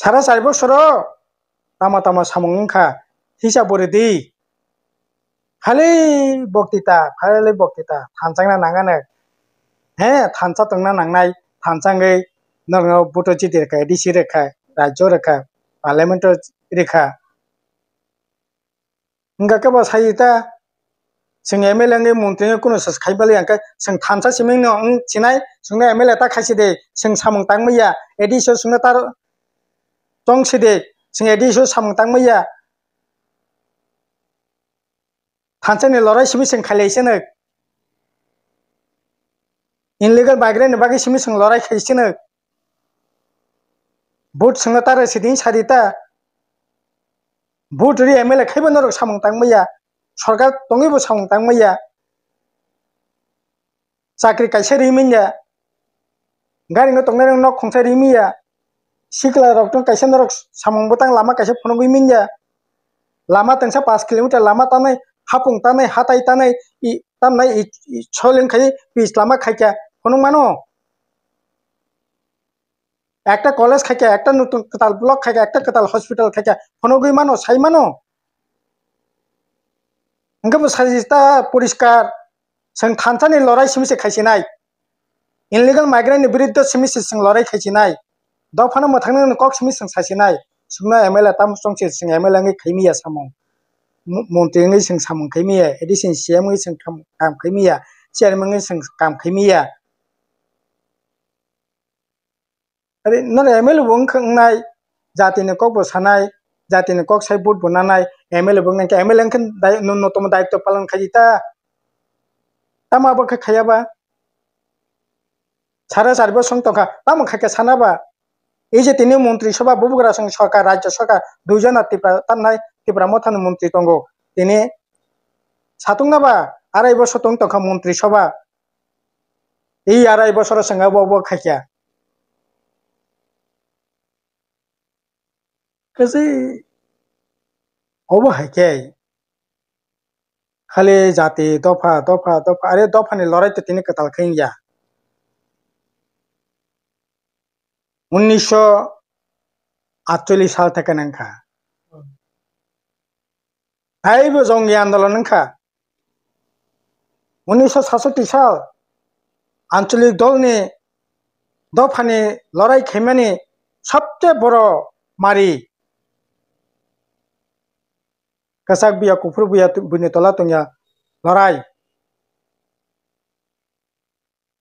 সারা 4 বছর তামা তামা samung wngkha hisa boridi খালি বক্তৃতা থানচাংনা নাঙানো হ্যাঁ থানচা তংনা নাংনাই থানচাঙ্গै নরঙ বুটো চিটি রেখা ডিসি রেখা রাজ্য রেখা পার্লামেন্ট রেখা হंगा केबा साइता जों एमएलए ngai मन्त्रि कुनो खाइबालि अंका जों थानसा सिमिं नो चिनाय जोंना एमएलए ता खाइसे दे जों सामं तांमैया एडिसो जोंना तार तंसे दे जों एडिसो सामं तांमैया थानसानि लराय सिमि जों खाइलाइसेनो इनलिगल माइग्रेन्ट बागै सिमि जों लराय खाइसेनो भोट जोंना तार सिदिं सारिता भोट रि एमएलए खाइबो नरक सामं तांमैया सरकार तंगैबो सामं तांमैया चाकरि काइसे रिमिया गारि न तंनाय न खंसाय रिमिया सिकला रक्तन काइसे नरक सामं बतां लामा काइसे फनगै मिया लामा तंसा 5 किलोमीटर लामा तानाय हापुं तानाय हाताय तानाय इ तामनाय छलेन खाइ पिस लामा खाइका फनं मानो একটা কলেজ খাইকা একটা নতুন কতাল ব্লক খাইকা একটা কতাল হসপিটাল খাইকা ফনগৈ মানো সাই মানো ओंखाम साजिता परिष्कार जों थानसानि लराय सिमिसे खाइसिनाय इनलिगल माइग्रेन्ट विरुद्ध सिमिसे जों लराय खाइसिनाय दफानो मोथांनो कक सिमिसे सासिनाय सुंना एमएलए ताम संसे जों एमएलए ngai खाइमिया सामं मन्त्रि ngai जों सामं खाइमिया एडिसन सीएम ngai जों काम खाइमिया चेयरमैन ngai जों काम खाइमिया अरे न एमएलए बुंखांनाय जातिनो कक बसानाय जातिनो कक साइ बोट बनानाय एमएलए बुंनाय एमएलए खन न्यूनतम दायित्व पालन खाइता तामा बख खायाबा सारा 4 বছর तका ताम खाके सानाबा এই যে তিনি মন্ত্রী সভা বগুড়া সরকার রাজ্য সরকার দুইজন ত্রিপুরা মথান মন্ত্রী তঙ্গ তিনি সাতুংনাবা 2.5 বছর তকা মন্ত্রী সভা এই 2.5 বছর সঙ্গে বব খাইয়া kasi obo haike खाली जाति दफा अरे दफानि लड़ाई तो तीन कताल खैया 1948 साल तक नंखा आइबो जंगी आंदोलन नंखा 1967 साल आंचलिक दल ने दफानि लड़ाई खेमानि सबसे बड़ मारी कसाक बिया कुफुर बिया बुनि तला तंया लड़ाई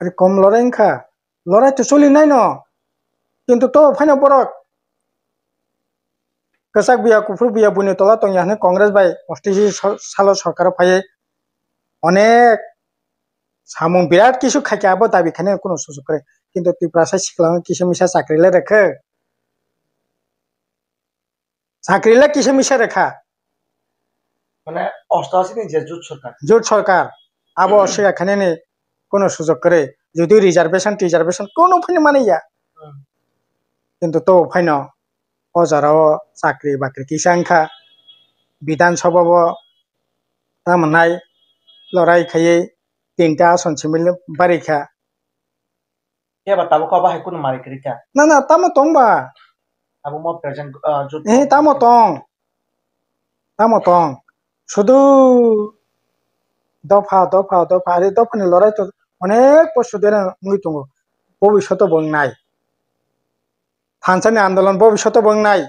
अरे कम लड़ाई तो चली नाय न किंतु तो फाइना बरक कसाक बिया कुफुर बिया बुनि तला तंया ने कांग्रेस बाय 88 साल सरकार फाये अनेक सामं बिराट किसु खाइकाबो दाबि खाने कोनो सुजुग करे किंतु त्रिपुरा साइ सिखला किसु मिसा साख्रिले रखे साख्रिले किसु मिसा रखा মানে 88 নি যে জোট সরকার আবো অসিয়া খানে কোন সুযোগ করে যদি রিজার্ভেশন কোন ফাইনে মানাইয়া কিন্তু তো ফাইন অজারাও চাকরি বাকরি কিসাংখা বিধানসভাব তামনাই লড়াই খাইয়ে 3টা আসন সিমিল বারিখা কেবা তাবো কবা হাই কোন মারি করিকা না তামো তংবা আবো ম প্রেজেন্ট জোট তামো তং শুধু দফা আরে দফানি লড়াই তো অনেক বছর ধরে মুই দङ ভবিষ্যৎ বংনাই थानसानि आंदोलन भविष्यत बंगनाय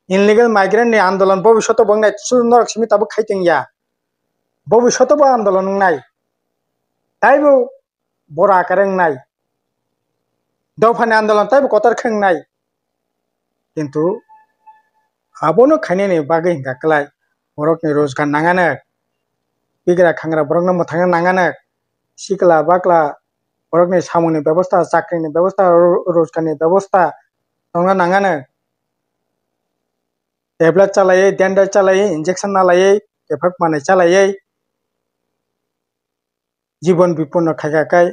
इनलिगल माइग्रेंट नि आंदोलन भविष्यत बंगनाय सुंदर लक्ष्मी ताबो खाइतेंया भविष्यत बो आंदोलन नाय ताइबो बरा करेंनाय दफानि आंदोलन ताइबो कतर खेंनाय किंतु आबोनो खाइनेनि बागै गाकलाय बरकनि रोजगार नाङानो बिग्रा खांग्रा बरकनो मोथांनो नाङानो सिकला बाकला बरकनि सामुनि व्यवस्था चाकरिनि व्यवस्था रोजगारनि व्यवस्था दंना नाङानो टेब्लेट चलायै डेन्डार चलायै इंजेक्शन नालायै एफेक्ट माने चलायै जीवन विपन्न खायखाय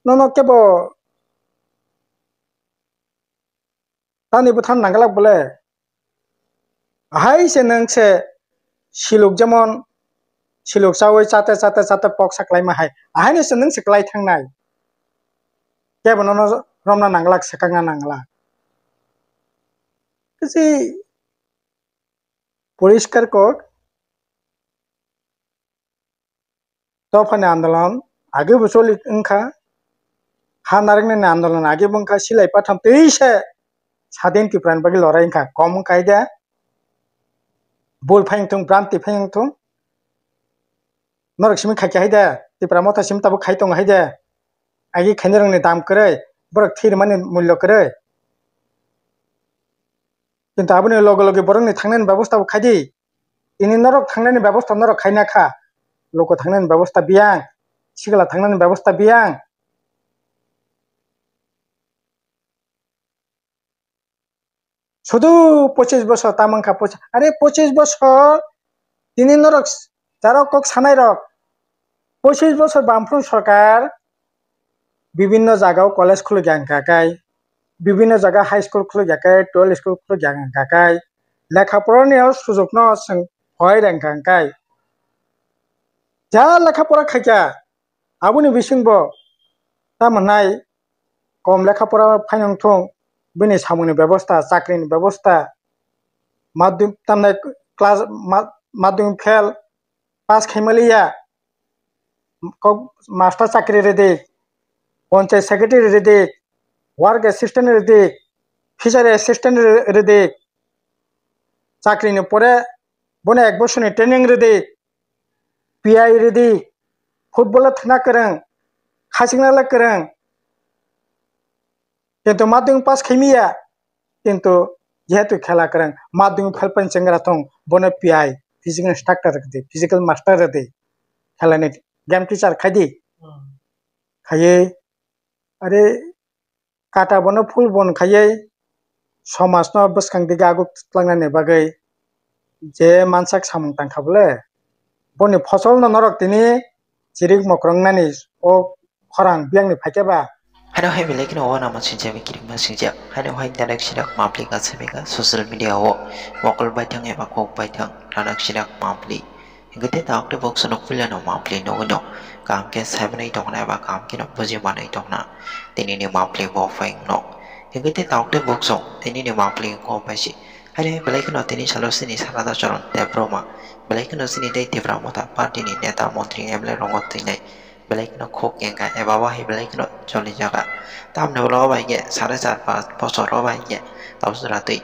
न केबो तानि बुथान नांगलाक बोले हाय से नंसे सिलुक जेमन सिलुक चावै चाते पक साख्लाय माहाय आहायनो से नंसे क्लाय थांनाय केबो न रमना नांगलाक सेकांना नांगला যে পরিষ্কার কক দফানি আন্দোলন আগে বছর ইনখা ha naring na andolan age bongka silai patham teise sadin ti pran bagi lorai inkha kom kaida bol phang tung pranti phang tung norok simi khaki haida ti pramota sim tabu khaitong haida age khenderang ni dam kare borak thir mane mulya kare কিন্তু আপনি লগে লগে বরং থাকনানি ব্যবস্থা খাইদি ইনি নরক থাকনানি ব্যবস্থা নরক খাইনা খা লোক থাকনানি ব্যবস্থা বিয়াং সিগলা থাকনানি ব্যবস্থা বিয়াং শুধু 25 বছর তামাংখা আরে 25 বছর তিনি নরক যারা কক সানাই রক 25 বছর বামফ্রন্ট সরকার বিভিন্ন জায়গায় কলেজ খুলে গাঙ্গাকাই বিভিন্ন জায়গা হাই স্কুল খুলে গাকাই টুয়েলভ স্কুল খুলে গাঙ্গাকাই লেখাপড়ানিয়াव সুযোগ ন जों হয় রাঙ্গাকাই যা লেখাপড়া খাইকা আবুনি বিসিংবো তামানাই কম লেখাপড়া ফাইনাং থং बिनि सामुनि व्यवस्था चाकरिनि व्यवस्था माध्यमिक तामनाय क्लास माध्यमिक फेल पास खाइमालिया मास्टर चाकरि रेदि पंचायत सेक्रेटारि रेदि वार्क एसिस्टेंट रेदि फिसारि एसिस्टेंट रेदि चाकरिनि परे बने एक बोसोरनि ट्रेनिं रेदि पिआई रेदि फुटबल थना करं खासिंनाला करं কিন্তু মাধ্যমিক পাস খাইমিয়া কিন্তু যেহেতু খেলা করেন মাধ্যমিক ফেল পান চেঙ্গরা থং বনে পিআই ফিজিক্যাল ইনস্ট্রাক্টর রেদে ফিজিক্যাল মাস্টার রেদে খেলানি गेम टीचर खाइदी खाइए अरे काटा बनो फुल बन खाइए समाज न बसखां दिगा आगु लांनाने बागै जे मानसाक सामं तांखाबले बनि फसल न नरक तिनि चिरिक मक्रंनानि ओ खरां बियांनि फाइकेबा Hano hai bilai kino wana ma sinja mi kirim ma sinja hano hai danak sidak mapli ka semega social media wo mokol baitang eba kok baitang danak sidak mapli hingate tak de box nok pula no mapli no no kam ke sabnai tongna eba kam ke no buji manai tongna tini ni mapli bo faing no hingate tak de box tini ni mapli ko baisi hano hai bilai kino tini salo sini sarada charon te broma bilai kino sini dei te bramota party ni neta montri emle rongot tinai belai kena khok yang ka eba wahi belai kena choli jaga tam ne lo bai ge 4.5 বছর ro bai ge taw sura tei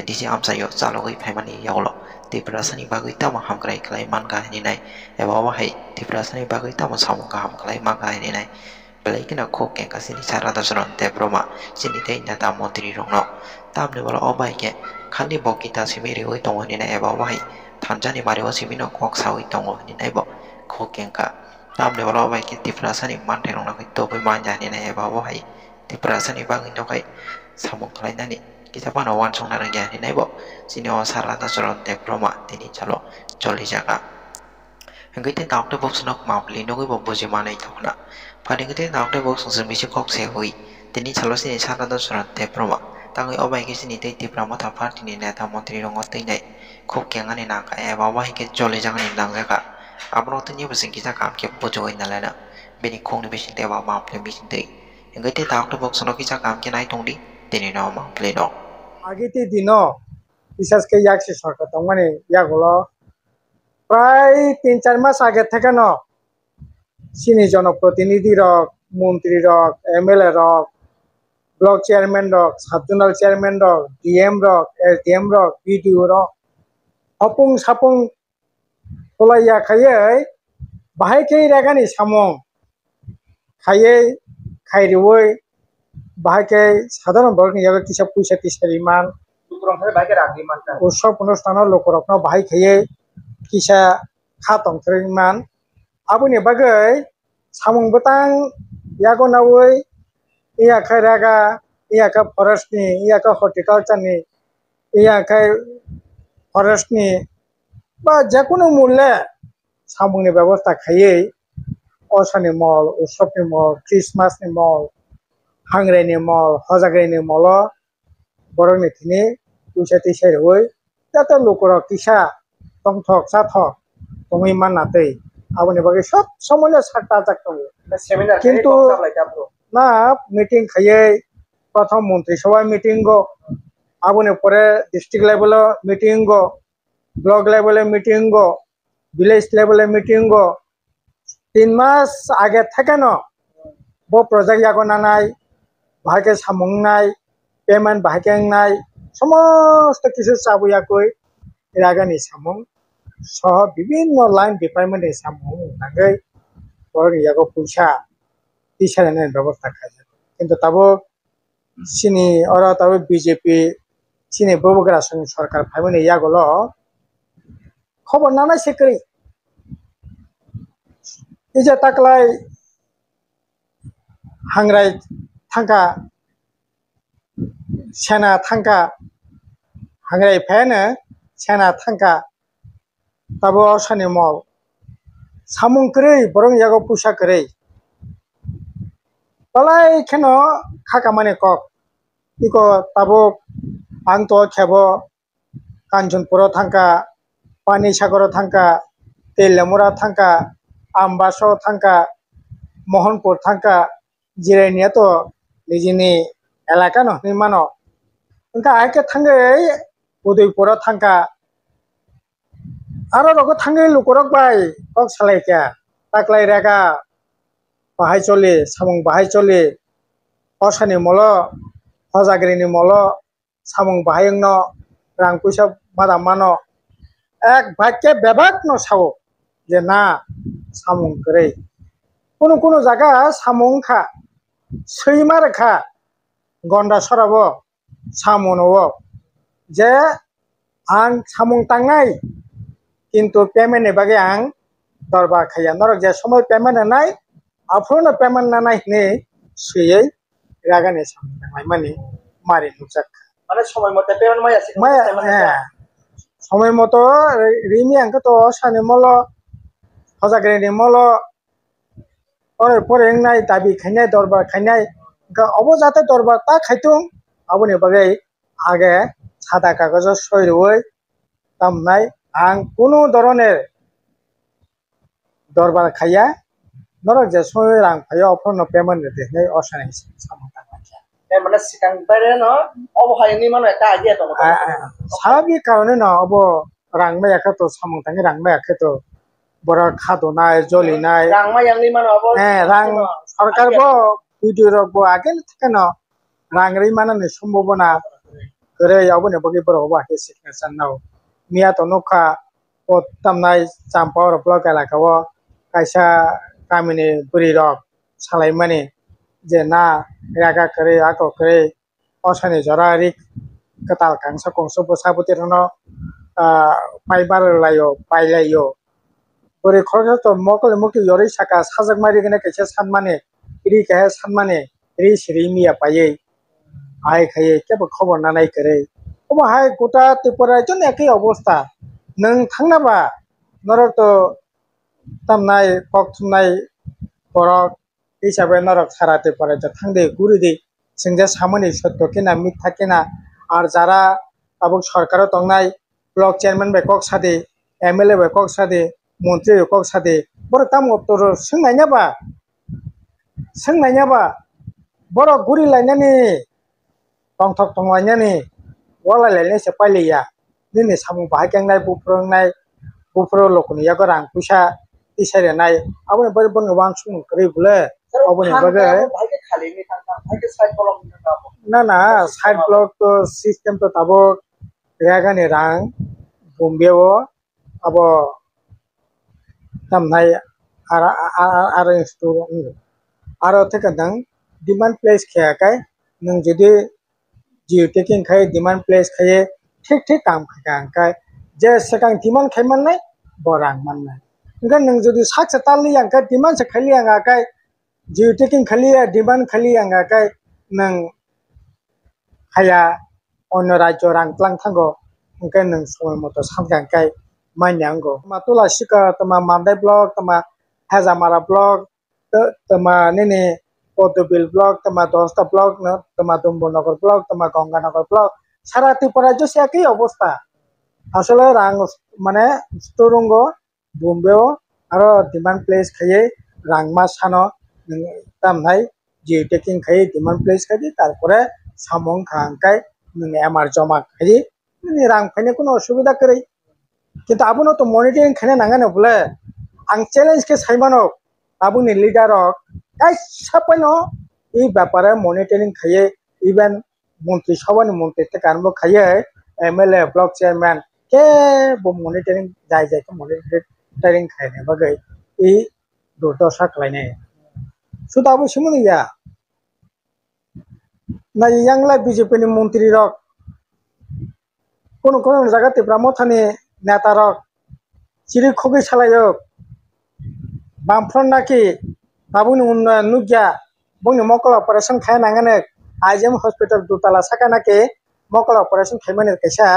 disi amsa yo chalo goi phaimani yawlo ti prasani bagui tam ham krai khlai man ga ni nai eba wahi ti prasani bagui tam sam ka ham khlai ma ga ni nai belai kena khok yang ka sini sara da soron te broma sini tei na ta montri rong no tam ne lo bai ge khani bokita simiri hoi tong ni nai eba wahi thanjani mari o simino kok sawi tong ni nai bo khok yang ka tam de balo bai ki tiprasani man the rong na to bai man ja ni na ba bo hai tiprasani bang no kai samong khlai na ni ki ta pa no wan song na rang ja ni nai bo sino sara ta soron te proma tini chalo choli jaga hangai te dak de box nok ma pli no bo bo je ma nai thona phani ke te dak de box song mi se kok se hui tini chalo sini sara ta soron te proma tangai obai ki sini te tiprama ta pha tini na ta montri rong otai nai khok kyang ani na ka ba ba hi ke choli jaga ni dang jaga abro tanya besing kita kam ke bojoin nalana beni khong ni besing te ba ma ple besing te engai te tak box no kita kam ke nai tong di teni no ma ple no আগে তে দিন বিশেষ করে ইয়াকসি সরকার তো মানে ইয়াগুলো প্রায় 3-4 মাস আগে থেকে ন সিনি জনপ্রতিনিধি রক মন্ত্রী রক এমএলএ রক ব্লক চেয়ারম্যান রক সাব জোনাল চেয়ারম্যান রক ডিএম রক এসডিএম রক বিডিও রক অপুং সাপুং তোলাইয়া খাইयै बाहाय के रेगानि सामं खाइयै खाइरिवै बाहाय के साधारण बर्ग याग किसा पैसा तिसारि मान दुकुरंथाय बाइके रागि मानता उत्सव अनुष्ठान लोकरकनो बाहाय खाइयै किसा खातं थ्रै मान आबुनि बागै सामं बतां यागो नावै इयाखै रेगा इयाखै फरेस्टनि इयाखै हर्टिकालचारनि इयाखै फरेस्टनि बा जेकुनु मूल्ये सामुंनि व्यवस्था खाइयै असानि मल उत्सवनि मल क्रिसमासनि मल हांग्रायनि मल हजाग्रायनि मल बरंनि थिनि पैसा तिसारिवै जाते लोकर किसा तंथक साथक तंगै मान नातै आबुनि बागै सब समयनो सातटा जागतंग सेमिनार किन्तु ना मीटिंग खाइयै प्रथम मंत्री सभा मीटिंग गो abone pore district level meeting go, block level meeting go, village level meeting go 3 মাস আগে থেকে ন bo project yago nanai bahake samung nai payment bahake nai সমস্ত কিছু চাবুয়াকৈ রাগানি সামুং সহ বিভিন্ন লাইন ডিপার্টমেন্টের সামুং নাগৈ বড় ইয়াগো পয়সা টিচারের ব্যবস্থা খায় কিন্তু তাবো চিনি ওরা তাবো বিজেপি চিনি ববগ্রা সরকার ফাইমনে ইয়াগল খবর নানাই সেকরি এই যে তাকলাই হাংরাই থাঙ্কা সেনা থাঙ্কা হাংরাই ফেনে সেনা থাঙ্কা তাবো অসানি মল সামুং করি বরং ইয়াগো পয়সা করি পালাই কেন খাকা মানে কক ইকো তাবো আংতো খেবো কাঞ্চনপুর থাঙ্কা পানি সাগর থাঙ্কা তেলেমুরা থাঙ্কা আমবাস থাঙ্কা মোহনপুর থাঙ্কা জিরাইনিয়া তো নিজেনি এলাকা নয় মানো ఇంకా আইকে থাঙ্গে উদয়পুর থাঙ্কা আরো রকম থাঙ্গে লুকরক বাই কক সালাইকা তাকলাই রেগা বাহাই চলে সামুং বাহাই চলে অসানি মল হজাগিরিনি মল সামুং বাহাই রাং পয়সা মাদা মানো এক বাক্যে বেবাক ন সাও যে না সামুং করে কোনো কোনো জায়গা সামুং খা সৈমার খা গন্ডা সরাব সামুনও যে আং সামুং টাঙ্গাই কিন্তু পেমেন্টের বাগে আং দরবার খাইয়া নরক যে সময় পেমেন্ট নাই আফ্রোনো পেমেন্ট না নাই নে সুই রাগানি সামুং টাঙ্গাই মানে মারি নুচাক মানে সময় মতো পেমেন্ট মাই আছে সময় মতো রিমি আঙ্ক তো সানি মল হজাগিরিনি মল পরে নাই দাবি খাইনাই দরবার খাইনাই অবজাতে দরবার তা খাইতুং আবনি বাগে আগে সাদা কাগজ সই রই তামনাই আং কোনো ধরনের দরবার খাইয়া নরক যে সময় রাং খাইয়া অফরনো পেমেন্ট দিনে অসানি সামুং মানে সিকাং বাইরে ন অবহায়নি মানে একটা আইডিয়া তো স্বাভাবিক কারণে না অব রাংমাই একে তো সামুং টাঙ্গে রাংমাই একে তো বড় খাদো নাই জলি নাই রাংমাই আংনি মানে অব হ্যাঁ রাং সরকার বো ভিডিও রব আগে থেকে ন রাংরি মানে সম্ভাবনা করে অবনে বগে বড় হবা কে সিগনেচার নাও মিয়া তো নখা ও তামনাই চাম্পাওর ব্লক এলাকাও কাইসা কামিনি বুড়ি রক সালাই মানে যে না রাগা করে আগ করে অসানি জরা রিক কাতাল কাংসা কংস বসাবতি রন পাইবার লাইও পাইলাইও बोरै खरसा तो मकल मुखि यरै साका साजक मारि गने कैसे सानमाने रि कहे सानमाने रि सिरि मिया पायै आइ खायै केबो खबर नानाय करे ओबो हाय गोटा त्रिपुरा जन एकै अवस्था नों थांनाबा नरक तो तामनाय पक थुमनाय बरक हिसाबै नरक सारा त्रिपुरा ज थांदे गुरिदे सिंजा सामने सत्य केना मिथ्या केना আর যারা আবু সরকারও তংনাই ব্লক চেয়ারম্যান বেকক সাদে এমএলএ বেকক সাদে মন্ত্রী বেকক সাদে বড় তাম অত্তর সোंनायनाबा বড় গুরি লাইনানি টংথক টংলাইনানি ওয়ালা লাইনাসে পাইলিয়া দিনে সামু বাহাকেंनाय बुफ्रो लकनि यागो रां पैसा इसारे नाय आबो बड़ बंगवां सुन करै बुले अबनि बगे ভাইকে খালিনি থাকা ভাইকে সাইড ব্লক থাকা না সাইড ব্লক তো সিস্টেম তো তাবো রেগানি রাং বম্বেও আবো তামনাই আর ইনস্টল আর থেকে নং ডিমান্ড প্লেস খায়াखाय नों जुदि जियो टेकिं खाय डिमांड प्लेस खाय ठीक काम खाय जे सेकां डिमांड खाय माननाय बरां माननाय ओंखाय नों जुदि साक्से तालि आंखा डिमांड से खालि आंखाय जियो टेकिं खालि डिमांड खालि आंखाय नों खाया अन्य राज्य रां प्लां थांगो ओंखाय नों समय मतो सानखांखाय मानिनांगौ मातुला सिका तमा मान्दाय ब्लक तमा हेजामारा ब्लक तमा नेने पद्मबिल ब्लक तमा 10টা ब्लक तमा डम्बनगर ब्लक तमा गंगानगर ब्लक सारा त्रिपुरा जसे একই অবস্থা আসলে রাং মানে স্টোরঙ্গ বোম্বেও আর ডিমান্ড প্লেস খাইয়ে রাংমা সানো তামনাই জিও টেকিং খাইয়ে ডিমান্ড প্লেস খাইয়ে তারপরে সামং খাঙ্কাই nung MR joma khayi ni rang phaine kono osubida kari কিন্তু আবুনো তো মনিটরিং খানে নাঙানো বলে আং চ্যালেঞ্জ কে সাইমানো আবুনি লিডার এই সাপাইনো এই ব্যাপারে মনিটরিং খাইয়ে ইভেন মন্ত্রী সভানি মন্ত্রী থেকে আরম্ভ খাইয়ে এমএলএ ব্লক চেয়ারম্যান কে মনিটরিং যাই যাই তো মনিটরিং খাইনে বাগৈ এই দুর্দশা খাইনে শুধু আবু সিমুনি ইয়া না ইয়াংলা বিজেপি ni মন্ত্রী রক কোন কোন জায়গাতে ব্রাহ্মথানি নেতা রক চিরি খুবই সালায়ক বামফ্রন নাকি বাবুনি উন্নয়ন নুগিয়া বংনি মকল অপারেশন খাই নাঙানে আইজেম হসপিটাল দুতলা সাকা নাকি মকল অপারেশন খাইমানে কাইসা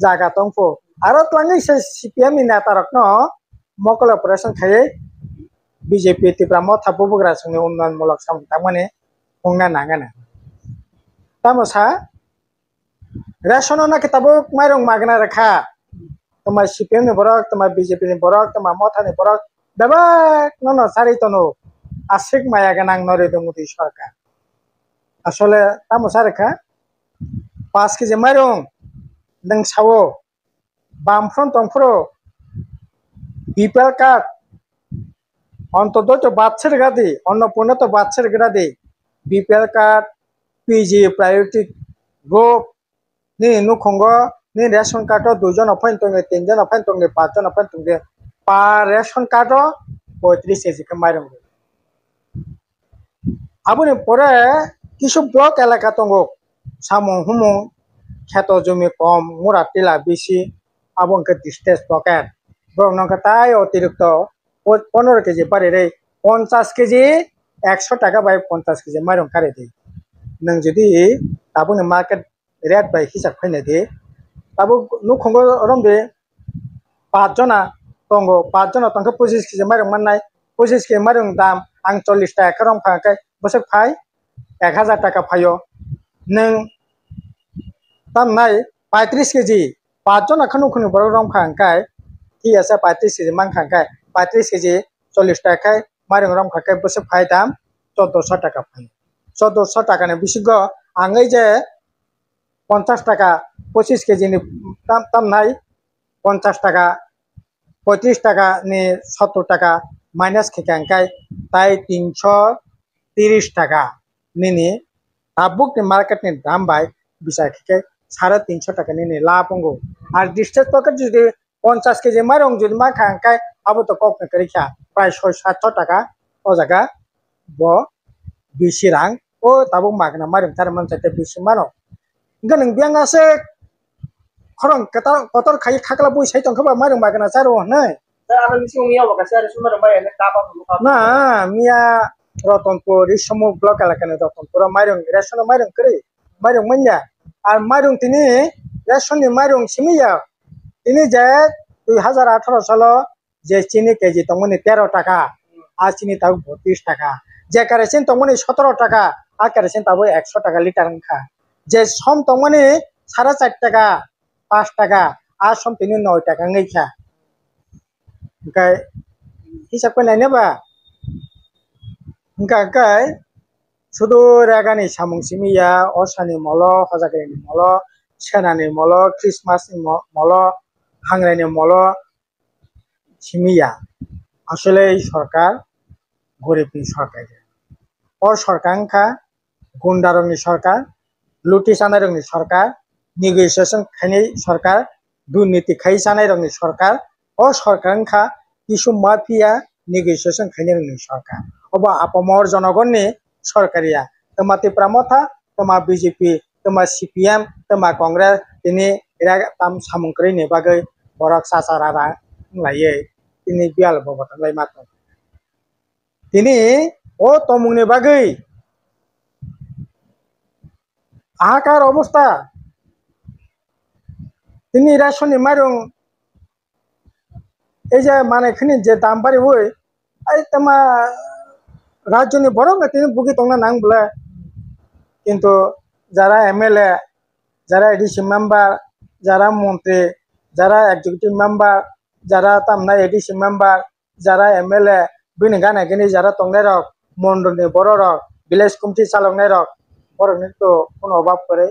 জায়গা তংফো আরো ত্লাঙ্গি সিপিএম ni নেতা রক no মকল অপারেশন খাই বিজেপি ত্রিপুরা মথা বুবুগ্রা সঙ্গে উন্নয়নমূলক সামনে হংনা নাঙানে তামসা রেশন নাকি তাবো মাইরং মাগনা রেখা তোমার সিপিএম ni borok তোমার বিজেপি ni borok তোমার মথা ni borok বেবাক ননো সারি তনো আশিক মায়া গানাং নরেন্দ্র মোদী সরকার আসলে তামসা রেখা 5 কেজি মাইরং নং সাwo বামফ্রন তংফ্রো বিপিএল কার্ড অন্তত তো বাচ্চার গাদি অন্নপূর্ণা তো বাচ্চার গাদি BPL card PG priority group ni nukhongo ni ration card 2 জন অফাইন তঙ্গে 3 জন অফাইন তঙ্গে 5 জন অফাইন তঙ্গে পা রেশন কার্ড 35 কেজি কে মাইরং আবুনি পরে কিছু ব্লক এলাকা তঙ্গ সামং হুমং খেত জমি কম মুরা টিলা বেশি আবংকে ডিস্টেন্স পকেট ব্রহ্মকে তাই অতিরিক্ত 15 কেজি পারে রে 50 কেজি 100 টাকা বাই 50 কেজি মাইরং কারে দে নং যদি আবুনি মার্কেট রেট বাই হিসাব ফাইনে দে তাবো নুখঙ্গ রমদে 5 জনা তঙ্গ 5 জনা তঙ্গ 25 কেজি মাইরং মাননাই 25 কেজি মাইরং দাম আং 40 টাকা রং ফাঁকাই বসে ফাই 1000 টাকা ফাইও নং দাম নাই 35 কেজি 5 জনা খানু খানু বড় রং ফাঁকাই ঠিক আছে 35 কেজি মান ফাঁকাই 35 কেজি 40 টাকা মাইরং রং ফাঁকাই বসে ফাই দাম 1400 টাকা ফাই 1400 টাকা নে বিশুগ আঙै যে 50 টাকা 25 কেজি ni দাম নাই 50 টাকা 35 টাকা ni 70 টাকা মাইনাস খেকাঙ্কাই তাই 330 টাকা নিনি আবুক ni মার্কেট ni দাম বাই বিশা খেকে 350 টাকা নিনি লাভ হঙ্গো আর ডিস্টেন্স পকেট যদি 50 কেজি মাইরং যদি মা খাঙ্কাই আবু তো কক করিখা প্রায় 600-700 টাকা ও জায়গা ব বেশি রাং ও তাবো মাগনা মাইরং তার মানসাতে বেশি মানো গানং বিয়াং আছে খরং কতর খাই খাকলা বই সাই তংখবা মাইরং মাগনা সারো নাই Ano ni sing miyaw ka sa sumar ba yan tapa mo ka. না মিয়া রতনপুর ইসমু ব্লক এলাকানে রতনপুর মাইরং রেশন মাইরং করে মাইরং মাইয়া আর মাইরং তিনি রেশননি মাইরং সিমিয়া তিনি যে 2018 সাল যে চিনি কেজি তমনি 13 টাকা আর চিনি তাও 32 টাকা যে কারেছেন তমনি 17 টাকা আর কারেছেন তাও 100 টাকা লিটার খা যে সম তমনি 4.5 টাকা 5 টাকা আর সম তিনি 9 টাকা ngaikhা Cái hisap ko na ba? Kai sudu ragani samung simiya osani molo hojagani molo senani molo Christmas ni molo hangrani molo simiya আসলে এই সরকার গরিবী সরকার ও সরকার খা গুন্ডারংনি সরকার লুটি সানারংনি সরকার নেগোসিয়েশন খাইনি সরকার দুর্নীতি খাই সানারংনি সরকার ও সরকার খা কিছু মাফিয়া নেগোসিয়েশন খাইনি সরকার অবা আপামর জনগণনি সরকারিয়া তোমা ত্রিপুরা মথা তোমা বিজেপি তোমা সিপিএম তোমা কংগ্রেস তিনি এরা তাম সামুংক্রিনি বাগৈ বরক সাসারারা লাইয়ে তিনি বিয়াল ববতা লাই মাত্র তিনি ও তমুংনি বাগৈ আহাকার অবস্থা তিনি রেশননি মাইরং এই যে মানে এখানে যে দাম বাড়ি হই এই তোমা রাজ্যনি বড় না তিনি বুকি তংনা নাং বলে কিন্তু যারা এমএলএ যারা এডিসি মেম্বার যারা মন্ত্রী যারা এক্সিকিউটিভ মেম্বার যারা তামনা এডিসি মেম্বার যারা এমএলএ বিনি গানে গিনি যারা তংনাই রক মন্ডলনি বড় রক ভিলেজ কমিটি চালকনাই রক বড় তো কোনো অভাব করে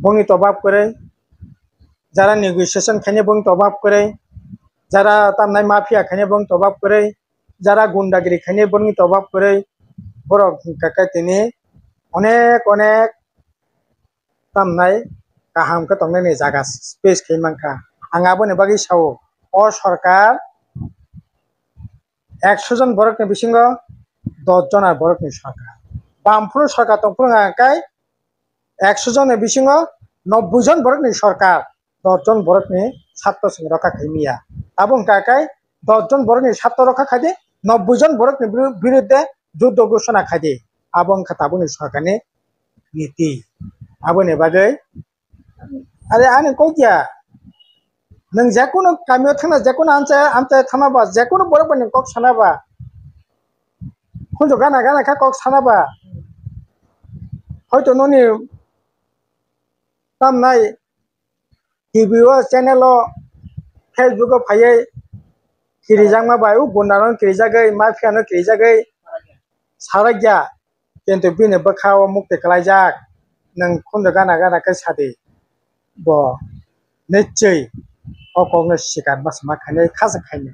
বংনি তবাব করে যারা নেগোসিয়েশন খাইনে বং তবাব করে যারা তামনাই মাফিয়া খাইনে বং তবাব করে যারা গুন্ডাগিরি খাইনে বংনি তবাব করে বড় কাকাই তিনি অনেক অনেক তামনাই kaham tongna ni jaga space khai manka anga boni bagi sawo o sarkar 100 জন borok ni bisingo 10 jon ar borok ni sarkar bamphru sarkar tongphru kai 100 জনের bisingo 90 জন borok ni sarkar 10 জন borok ni ছাত্র সংঘ রক্ষা খাইমিয়া এবং কাকাই 10 জন borok ni ছাত্র রক্ষা খাইদে 90 জন borok ni বিরুদ্ধে যুদ্ধ ঘোষণা খাইদে এবং খাতাবনি সরকারনি নীতি aboni bagai আরে আমি কই দিয়া নং যে কোনো কামিও থানা যে কোনো আমতে থানাবা যে কোনো বড় বড় কক সানাবা খুঁজো গানা গানা খা কক সানাবা হয়তো ননি তাম নাই টিভিও চ্যানেলও ফেসবুকও ফাইয়ে কিরিজাং মাবাই বন্দারন কিরিজাগৈ মাফিয়ানো কিরিজাগৈ সারাগিয়া কিন্তু বিনে বখাও মুক্তি खालायजाक नों खुंजो गाना गाना खै सादि bo নিশ্চয়ই অকংগ্রেস শিকার বাসমা খাইনে খাজা খাইনে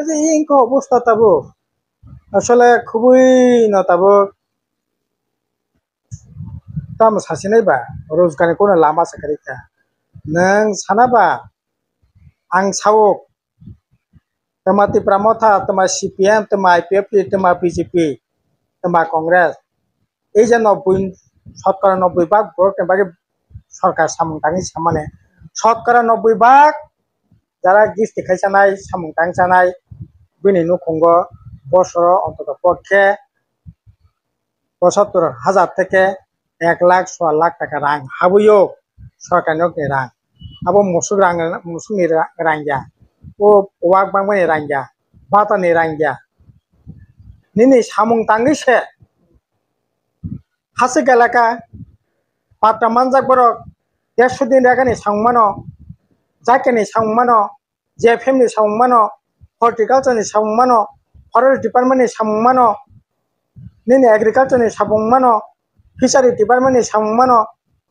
যে ইনকো অবস্থা তাবো আসলে খুবই না তাবো তাম সাসিনাইবা রোজগারनि কোনো লাमा সাকারিকা नों सानाबा आं सावक तमाति प्रामथा तमा सीपीएम तमा आईपीएफपी तमा बीजेपी तमा कांग्रेस এই যে 90 শতকরা 90 ভাগ ভোটের বাকি সরকার সামংতাংনি সামানে শতকরা 90 ভাগ যারা গিস্তি খাইছানাই সামংতাং জানাই বিনি নখঙ্গ বছর অন্তত পক্ষে ৭৫,০০০ থেকে 1 লাখ ৬ লাখ টাকা রাং হাবুইও সরকারनि রাং আবো মুসুকनि রাংয়া ও ওয়াক বাংমানি রাংয়া বাতানি রাংয়া নিনি সামংতাংনিসে হাসি এলাকা পাতা মানজাক বরক 150 দিন রাখানি সাংমানো জাকেনি সাংমানো জেএফএমনি সাংমানো হর্টিকালচাरनि सामंमानो फरेस्ट डिपार्टमेंटनि सामंमानो निनि एग्रीकालचारनि सामंमानो फिशारि डिपार्टमेंटनि सामंमानो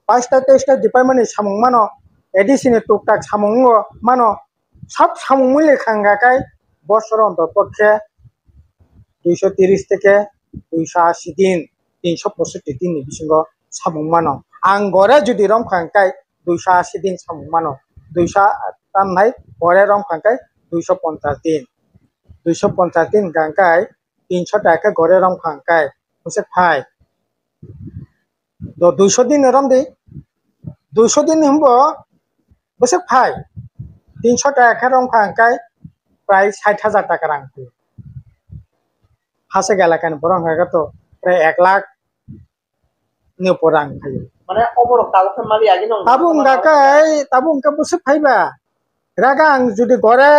22टा 23टा डिपार्टमेंटनि सामंमानो एडिसिनि टुकटाक सामंगो मानो सब सामंमुले खांगाकाय बছর অন্ততপক্ষে 230 থেকে 280 দিন 365 দিনनि बिसिंग सामंमानो आं गरे जुदि रंखांकाय 280 दिन सामंमानो 200 तामनाय गरे रंखांकाय 250 दिन 250 दिन गांकाय 300 टाका गरे रंखांकाय मुसे फाय दो 200 दिन रमदे 200 दिन हमबो मुसे फाय 300 टाका रंखांकाय प्राय 60,000 टाका रांखो हासे गालाकान बरंगागा तो प्राय 1 लाख नि परang खायो माने अबरक तालुक मालि आगे नं ताबुं का मुसे फायबा रागा आं जुदि गरे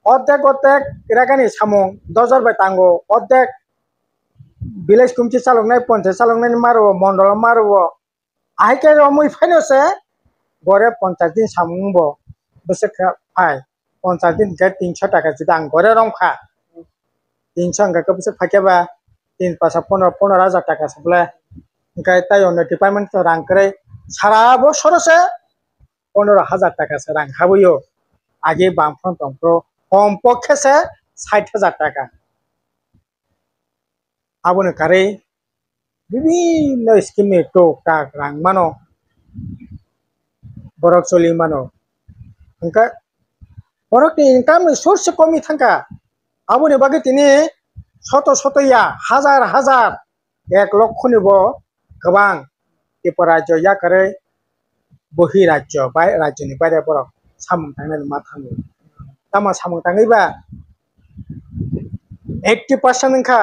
অর্ধেক রাগানি সামং 10,000 বাই টাঙ্গো অর্ধেক ভিলেজ কমিটি চালকনাই পঞ্চায়েত চালকনাই মারব মন্ডল মারব আইকে রমই ফাইনছে গড়ে 50 দিন সামংব বসে ফাই 50 দিন কে 300 টাকা যদি আং গড়ে রংখা 300 আঙ্কা বসে ফাকেবা 3 পাঁচা 15,000 টাকা সাবলে গাই তাই অন্য ডিপার্টমেন্ট রাং করে সারা বছরছে 15,000 টাকা সে রাং হাবইও আগে বামফ্রন্ট টংপ্র কমপক্ষে 60,000 টাকা আবনে কারে বিভিন্ন স্কিমে টুকটাক রাং মানো বরক চলি মানো ओंका बरकनि इनकाम सोर्स कमी थांका आबने बागै तिनि शत हाजार 1 लक्षनिबो गोबां एपर राज्य या करे बहि राज्य बाय राज्यनि बायरे बरक सामं थांनानै मा थाङो तामा सामं थाङैबा 80% ओंखा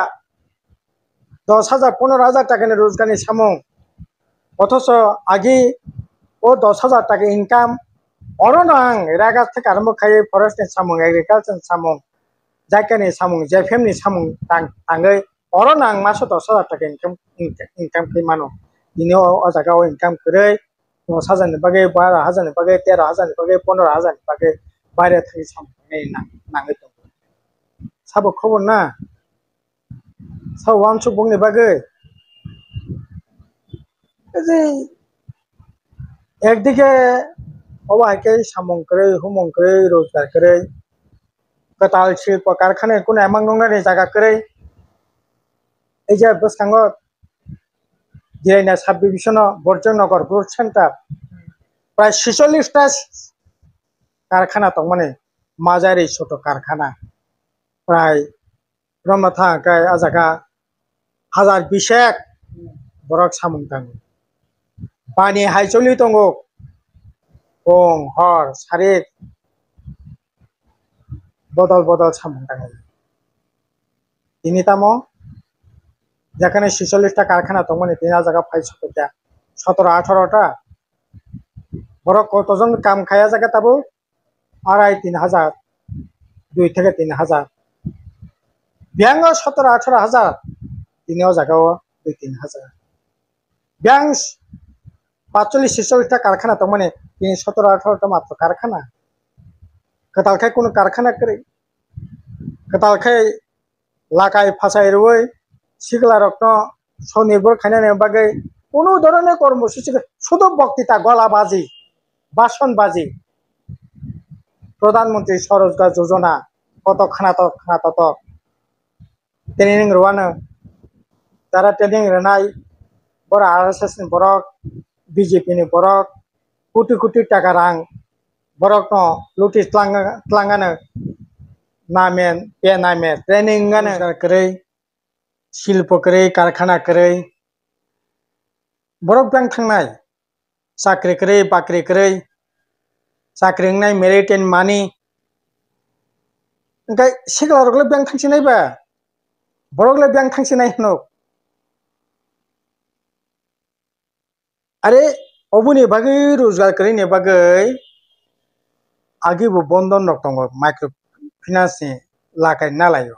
10,000 15,000 टाकानि रोजगारनि सामं অথচ आगे ओ 10,000 टाका इनकाम অরনাং রাগা থেকে আরম্ভ খাই ফরেস্টनि সামং এগ্রিকালচারनि সামং জায়গাनि सामं जेफएमनि सामं ताङै অরনাং মাসে 10,000 টাকা ইনকাম খাই মানো দিনে অজাগাও ইনকাম করে 10,000 नि बागै 12,000 नि बागै 13,000 नि बागै 15,000 नि बागै বাইরে থাকি সামং নাङै दं साबो खबर ना साव वानसु बंनि बागै जे একদিকে অবাইকে সামং করে হুমং করে রোজগার করে কতাল শিল্প কারখানায় কোনো এমন নংনানি জায়গা করে এই যে বসকাঙ্গ জিরাইনা সাব ডিভিশন বর্জনগর গ্রোথ সেন্টার প্রায় 46টা কারখানা তো মানে মাঝারি ছোট কারখানা প্রায় রমথা গায় আজাগা 1020 বরক সামং তাঙ্গো পানি হাইচলি দंगो फुं हर सारिक बदल बदल सामं तांगो तिनितामो যেখানে 46টা কারখানা তো মানে 3000 500টা 17-18টা বড় কতজন কাম খায়া জায়গা তাবো 2,500-3,000 2 থেকে 3,000 ব্যাংক 17-18,000 তিনিও জায়গাও 2-3,000 ব্যাংক 45-46টা কারখানা তো মানে 17-18টা মাত্র কারখানা কতালখায় কোনো কারখানা করে কতালখায় লাকাই ফাঁসাই রুই শিগলা রত্ন স্বনির্ভর খাইনানি বাগै কোনো ধরনের কর্মসূচি শুধু বক্তৃতা গলাবাজি ভাষণবাজি প্রধানমন্ত্রী স্বরোজগার যোজনা কত খানা তত ট্রেনিং রোয়ানো যারা ট্রেনিং রেনাই বড় RSS ni borok BJP ni borok crore crore টাকা রাং borok no lutis tlangano namen pe namen training gane करे শিল্প করে কারখানা করে বরক ব্যাংক থাংনাই চাকরি করে বাকরি করে চাকরি নাই মেরিট এন্ড মানি ओंखाय सिगलारगले ब्यांक थांसिनाय बा बरगले ब्यांक थांसिनाय हनो अरे अबुनि बागै रोजगार करिने बागै आगिबो बंधन रक दङ माइक्रो फाइनान्स नि लागाय नालायो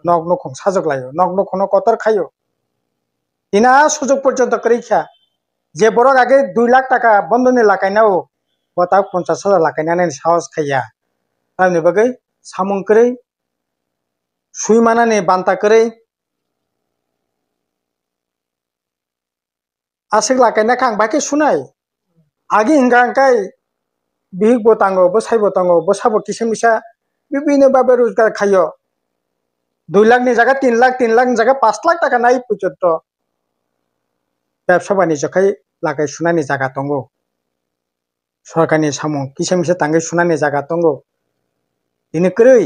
नक नखं साजगलायो नक नखनो कतर खायो इना सुजुग पर्यन्त करिखा जे बरक आगे 2 लाख टाका बंधन लागायनाव बता 50,000 लागायनानै साहस खाया आंनि बागै सामं करे सुइमानानि बान्ता करे आसिक लागायना खां बाके सुनाय आगे हिंगांकाय बिहिक बोतांगो बसाइबोतांगो बसाबो किसमिसा बिबिनो बाबे रोजगार खायो 2 लाख नि जागा 3 लाख नि जागा 5 लाख टाका नाय पर्यन्त ব্যবসা বাণিজ্য খাই লাগাই सुनानि जागा दंगो सरकारनि सामं किसमिसा तांगै सुनानि जागा दंगो दिनै करै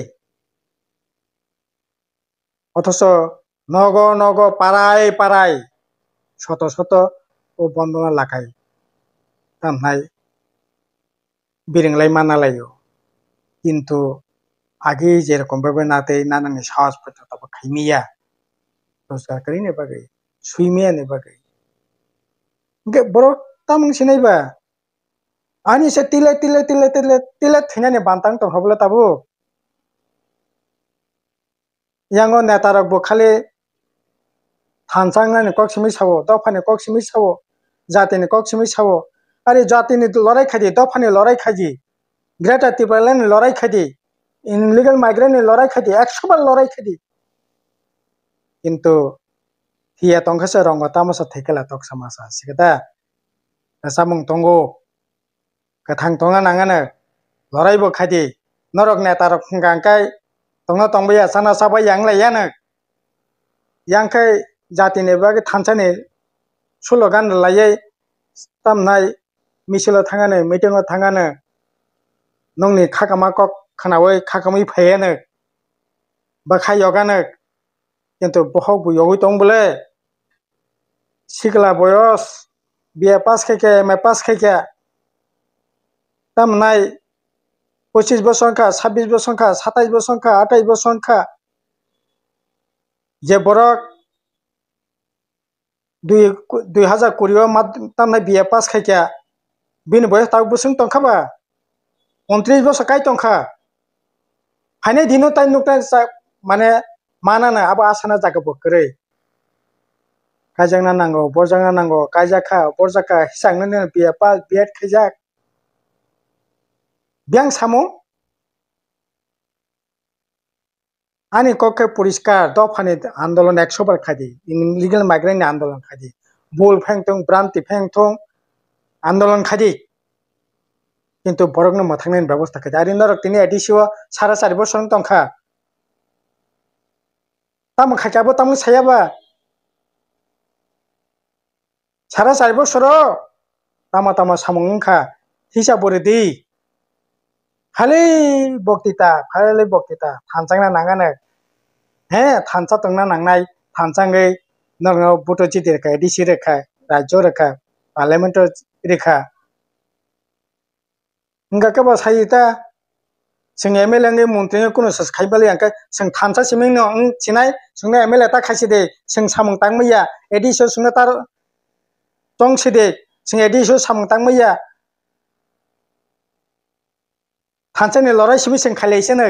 অথচ নগ নগ পাড়ায় পাড়ায় শত শত ও বন্দনা লাগাই তামহাই বিরিংলাই মানালাयो কিন্তু আগে যেরকম ভাবে নাতে নানানি সাহস পর্যন্ত খাইমিয়া रोजगार करिने बागै सुइमियानि बागै गे बरो तामं सिनायबा आनि से तिले थैनानि बान्तां तो हबला ताबो यांगो नेतारक बो खाली थानसांनानि कक्सिमि सावो दफानि कक्सिमि सावो जातिनि कक्सिमि सावो अरे जातिनि लड़ाई खादि दफानि लड़ाई खादि ग्रेटर तिब्रालानि लड़ाई खादि इनलिगल माइग्रेंटनि लड़ाई खादि 100 बार लड़ाई खादि किंतु हिया तंगसे रंग तामसा थेकेला तक समासा सिगदा सामं तंगो कथां तंगा नांगानो लड़ाईबो खादि नरक नेतारक फुंगांकाय तंगा तंबया साना साबा यांगलायानो यांखै जातिनि बागै थानसानि स्लोगान लायै तामनाय मिसिलो थांगानो मिटिंआव थांगानो नंनि खाकामा कक खानावै खाकामै फायानो बाखायगानो किंतु बहक बुयगै दंबले सिगला बयस BA पास खायके MA पास खायके तामनाय 25 বছর का 26 বছর का 27 বছর का 28 বছর का जे बरक 2020 तामनाय BA पास खायके बिन बयस ताक बोसों तंखाबा 29 বছর काय तंखा हायनाय दिनो ताय नुकता माने मानाना आबा आसाना जागा बकरै कायजांना नांगौ बरजांना नांगौ कायजाखा बरजाका हिसांनो BA पास BEd खायजाक ब्यांक सामो आनी कके परिष्कार दफानि आंदोलन 100 बार खादि इनलिगल माइग्रेंटनि आंदोलन खादि बोल फेंथों ब्रांति फेंथों आंदोलन खादि কিন্তু বরকনো মথাংনাইনি ব্যবস্থা খাইতে আর ইন্দরক তিনি এডিসিও 4.5 বছর তংখা তামো খাইকাবো তামো সায়াবা 4.5 বছর তামা তামা সামং খা হিসাব বরে দি খালি বক্তৃতা থানচাংনা নাঙানো হ্যাঁ থানচা তংনা নাंनाय থানচাঙ্গै নরনো বুটো চিতি রেখা এডিসি রেখা রাজ্য রেখা পার্লামেন্ট রেখা इंगा के बा साइता जों एमएलए नि मन्त्रि कुनो सस खाइबाले अंका जों थामसा सिमिं न चिनाय जोंना एमएलए ता खाइसे दे जों सामं तांमैया एडिसो जोंना तार तंसे दे जों एडिसो सामं तांमैया थानसानि लराय सिमि जों खाइलेसनो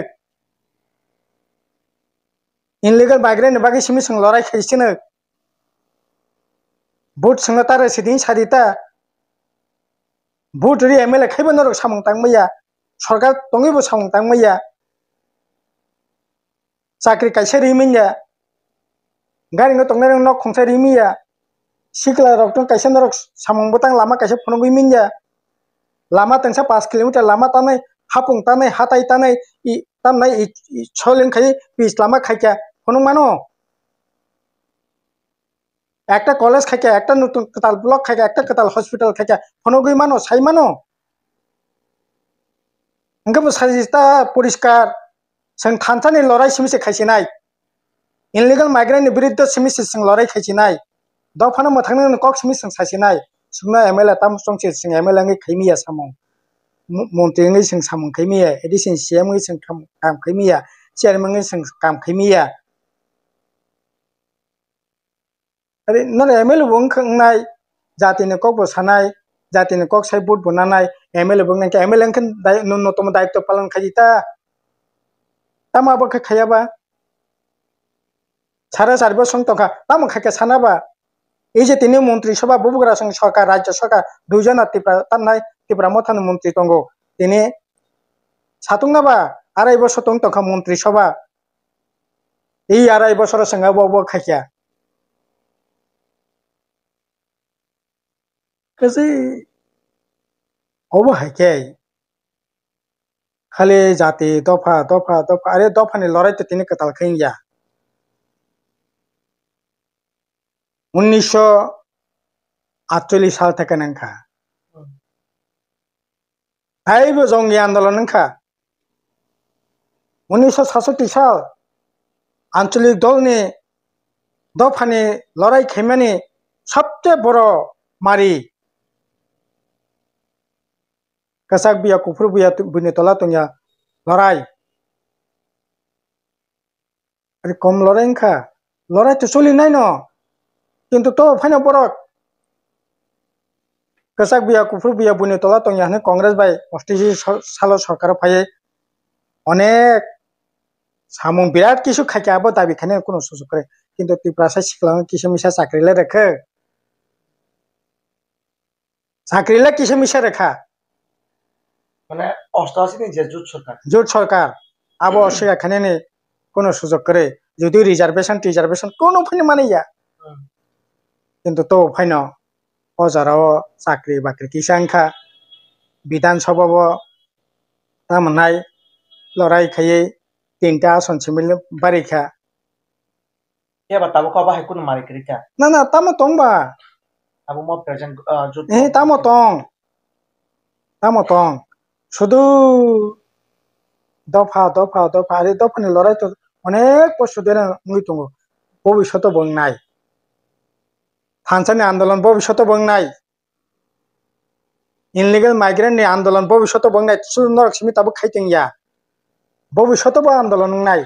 इनलिगल माइग्रेंट बागै सिमि जों लराय खाइसेनो भोट जोंना तार सिदिं सारिता भोट रि एमएलए खाइबो नर सामं तांमैया सरकार तंगैबो सामं तांमैया चाकरि काइसे रिमिया गारि न तंनाय न खंसाय रिमिया सिकला रक्तन काइसे नर सामं बतां लामा काइसे फनगै मिया लामा तंसा 5 किलोमीटर लामा तानाय हापुं तानाय हाताय तानाय इ तानाय छलें खाइ पिस लामा खाइका फनं मानो একটা কলেজ খাইকা একটা নতুন কতাল ব্লক খাইকা একটা কতাল হসপিটাল খাইকা ফনগৈ মানো সাই মানো ओंखाम साजिता परिष्कार जों थानसानि लड़ाई सिमिसे खाइसिनाय इनलिगल माइग्रेंट विरुद्ध सिमिसे जों लड़ाई खाइसिनाय दफाना मथांनो कक सिमिसे सासिनाय सुंना एमएलए ताम संसे जों एमएलए नि खाइमिया सामं मन्त्रि नि जों सामं खाइमिया एडिसन सीएम नि जों काम खाइमिया चेयरमैन नि जों काम खाइमिया अरे न एमएलए बुं खंनाय जातिनि कक बसानाय जातिनि कक साइ बोट बनानाय एमएलए बुंनाय के एमएलए खन न्यूनतम दायित्व पालन खाइता तामाबो खायाबा 4.5 বছর তকা তাম খাইকে সানাবা এই যে তিনি মন্ত্রী সভা ববুগরা সং সরকার রাজ্য সরকার দুইজন ত্রিপুরা তান্নাই ত্রিপুরা মথান মন্ত্রী তঙ্গ তিনি সাতুংনাবা 2.5 বছর তকা মন্ত্রী সভা এই 2.5 বছর সঙ্গে বব খাইয়া কাজে অবহাইকে খালি জাতি দফা দফা দফা আরে দফানি লড়াইতে তিনি কতাল খাইয়া 1948 সাল থেকে নাঙ্কা আইবো জঙ্গি আন্দোলন নাঙ্কা 1967 সাল আঞ্চলিক দলনি দফানি লড়াই খেমানি সবচেয়ে বড় মারি কাসাক বিয়া কুফুর বিয়া বুনি তলা তুঙ্গা লড়াই আরে কম লড়াই নাঙ্কা লড়াই তো চলি নাই ন কিন্তু তো ফাইনা বড় কাসাক বিয়া কুফুর বিয়া বুনি তলা তুঙ্গা হনে কংগ্রেস বাই 88 সাল সরকার ফায়ে অনেক সামং বিরাট কিছু খাইকে আবো দাবি খানে কোনো সুযোগ করে কিন্তু ত্রিপুরা সাই সিকলাং কিসে মিশা চাকরিলে রেখে চাকরিলে কিসে মিশা রেখা মানে 88 নি যে জোট সরকার আবো অসিয়া খানে নে কোনো সুযোগ করে যদি রিজার্ভেশন কোনো ফাইনে মানিয়া কিন্তু তো ফাইন অজারাও চাকরি বাকরি কিসাংখা বিধানসভা তামনাই লড়াই খাইয়ে 3টা আসন সিমিল বারিখা কে বা তাবো কবা হাইকুন মারি করিকা না তামো তংবা আবো ম প্রেজেন্ট জোট তামো তং শুধু দফা আরে দফানি লড়াই তো অনেক বছর ধরে মুই দङ ভবিষ্যৎ বংনাই থানসানি আন্দোলন ভবিষ্যৎ বংনাই ইনলিগেল মাইগ্রেন্ট नि आंदोलन भविष्यत बंगनाय सुंदर सिमी ताबो खाइतेंया भविष्यत बो आंदोलन नाय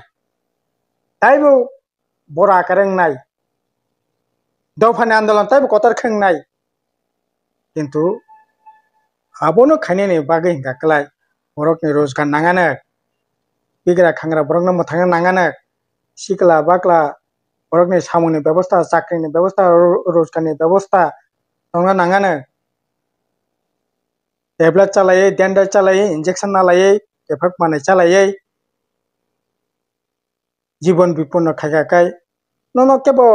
ताइबो बरा करeng नाय दफानि आंदोलन ताइबो कतार खें नाय किन्तु आबोनो खाइनेनि बागै गाकलाय बरकनि रोजगार नाङानो बिग्रा खांग्रा बरकनो मथांनो नाङानो सिकला बाकला बरकनि सामुनि व्यवस्था चाकरिनि व्यवस्था रोजगारनि व्यवस्था दंना नाङानो टेब्लेट चलायै डेन्डर चलायै इंजेक्शन नालायै एफेक्ट माने चलायै जीवन विपन्न खाइगाकाय न केबो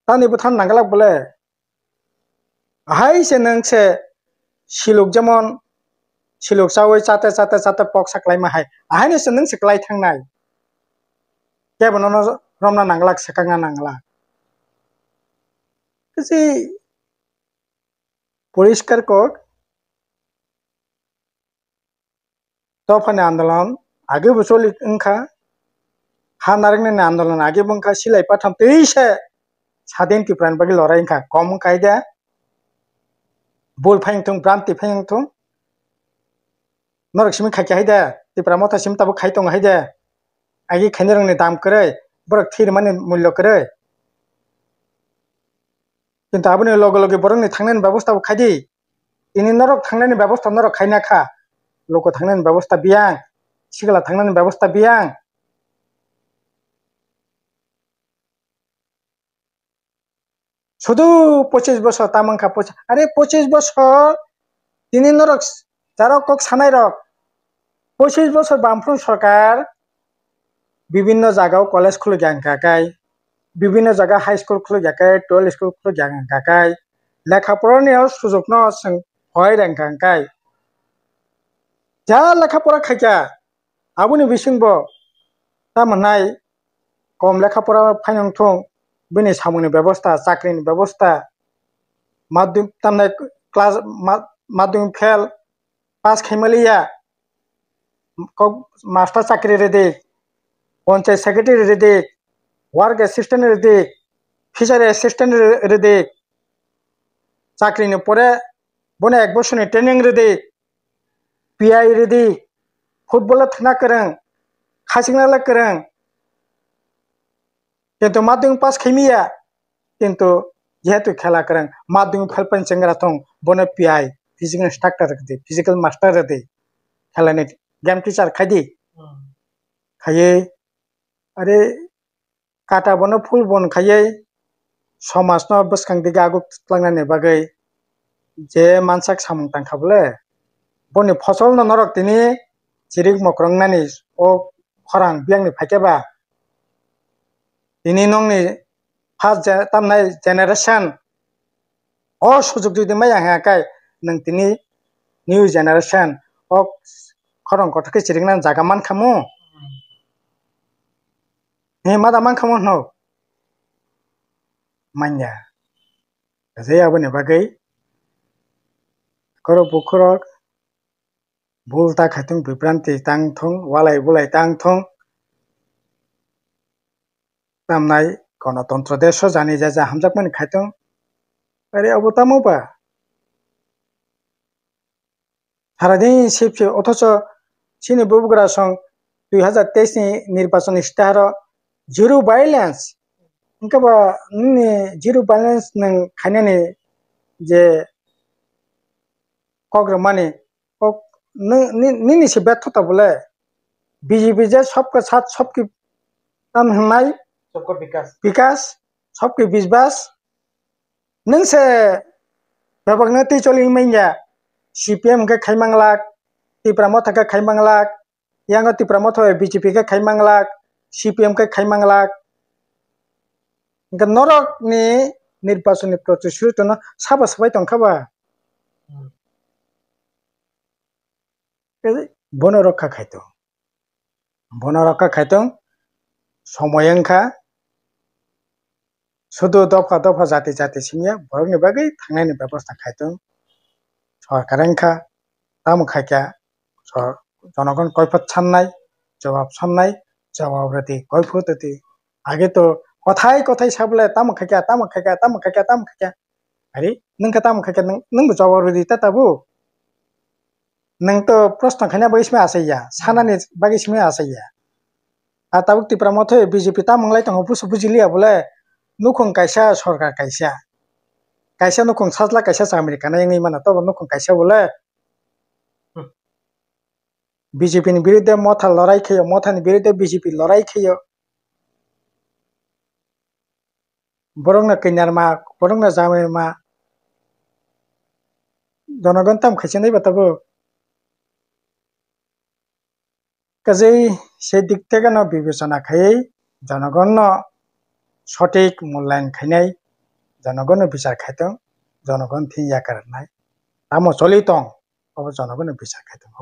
तानि बुथान नांगलाक बोले হাই সে নংসে শিলুক যেমন শিলুক চাওই চাতে চাতে চাতে পক সাকলাই মাহাই আহাयनो সে নং সেকলাই थांनाय কেবন রমনা নাংলাক সেকাংনা নাংলা যে পরিষ্কার কক তফানি আন্দোলন আগে বসলি ওংখা हा नारंगनि आंदोलन आगे बंखा सिलाई पाथाम तेईसे सादेन तिप्रान बागी लड़ाई इंखा कम कायदा बोल फाइंथुं भ्रांति फाइंथुं नरकसिम खाइया हायदा तिप्रा मथासिम ताबो खाइतों हायदा आगे खाइनो रोंनि दाम करे बरक थीर माने मूल्य करे किन्तु आबोनि लगे लगे बरंनि थांनायनि व्यवस्थाबो खायदि इनि नरक थांनायनि व्यवस्था नरक खायनाखा लोको थांनायनि व्यवस्था बियां सिगला थांनायनि व्यवस्था बियां শুধু 25 বছর তামাংখা আরে 25 বছর তিনি নরক যারা কক সানাই রক 25 বছর বামফ্রন্ট সরকার বিভিন্ন জায়গায় কলেজ খুলে গ্যাংকাকাই বিভিন্ন জায়গা হাই স্কুল খুলে গ্যাকাই 12 স্কুল খুলে গ্যাংকাকাই লেখাপড়ানিয়াव সুযোগ ন হয় রেংকাকাই যা লেখাপড়া খাইকা আবুনি বিসিংব তামানাই কম লেখাপড়া ফাইनंथं बिनि सामुनि व्यवस्था चाकरिनि व्यवस्था माध्यमिक तामनाय क्लास माध्यमिक फेल पास खाइमलिया मास्टर चाकरि रेदि पंचायत सेक्रेटारि रेदि वार्क एसिस्टेंट रेदि फिसारि एसिस्टेंट रेदि चाकरिनि परे बने 1 बोसोरनि ट्रेनिं रेदि पीआई रेदि फुटबल थना करं खासिंनाला करं किन्तु माध्यमिक पास खाइमिया किन्तु जेहेतु खेला करं माध्यमिक फेल पन सेंग्रा थं बने pi physical instructor ready physical master ready खेलानि गेम टीचर खाइदि खाइए अरे काटा बनो फुल बन खाइए समाज न बसखांदि गागु ख्लांनानि बागै जे मानसाक सामुं तांखाबले बनि फसल न नरक तिनि चिरिक मक्रंनानि ओ खरां बियांनि फाइकेबा ini nong ni first tamnai generation o sujug jodi mai ang kai nang tini new generation o khorong kothake chiringna jaga man khamu he mada man khamu no manya je aboni bagai koro bukhorok bulta khatung bibranti tang thong walai bulai tang thong तामनाय गणतंत्र देश जानि जा हामजाकमनि खायथं अरे अबतामोबा सारादिन सिपसे अथच सिनि बुबुग्रा सं 2023 नि निर्वाचन इस्ताहार zero violence इनकाबा नि जिरो वायलेंस नों खायनानि जे कग्रमानि नि से व्यर्थता बोले बीजेपी जे सबके साथ सबके ताम हमाय सबका विकास सबके विश्वास नंसे बाबगनती चली मैया सीपीएम के खाइमांगलाक तिप्रामथ के खाइमांगलाक यांग तिप्रामथ बीजेपी के खाइमांगलाक सीपीएम के खाइमांगलाक नरक नि निर्वाचन प्रतिश्रुति न साबा सबाय तंखाबा बन रक्षा खायतो समयंखा शुद्ध दफा दफा जाति जाति सिमिया बरगनि बागै थांनायनि व्यवस्था खायतो सरकारंखा ताम खायका जनगण कैफत साननाय जवाब रति कैफत रति आगे तो कथाय कथाय साबले ताम खायका अरे नंका ताम खायका नंबो जवाब रति ताबु नंग तो प्रश्न खाना बागैसमे आसैया सानानि बागैसमे आसैया आताबु तिप्रामथ बीजेपी तामंगलाय तंग पुसु बुजिलिया बोले नुखं कायसा सरकार कायसा नुखं साजला कायसा अमेरिका ना यंगै माना तो नुखं कायसा बोले बीजेपी नि विरुद्ध मथा लड़ाई खयो मथानि विरुद्ध बीजेपी लड़ाई खयो बरंगना कन्यारमा बरंगना जामेरमा जनगण ताम खायसा नै बताबो কাজে সেই দিক থেকে ন বিবেচনা খাই জনগণ সঠিক মূল্যায়ন খাইনাই জনগণ বিচার খাইতো জনগণ থিয়া কারণাই তামো চলি তং অব জনগণ বিচার খাইতং।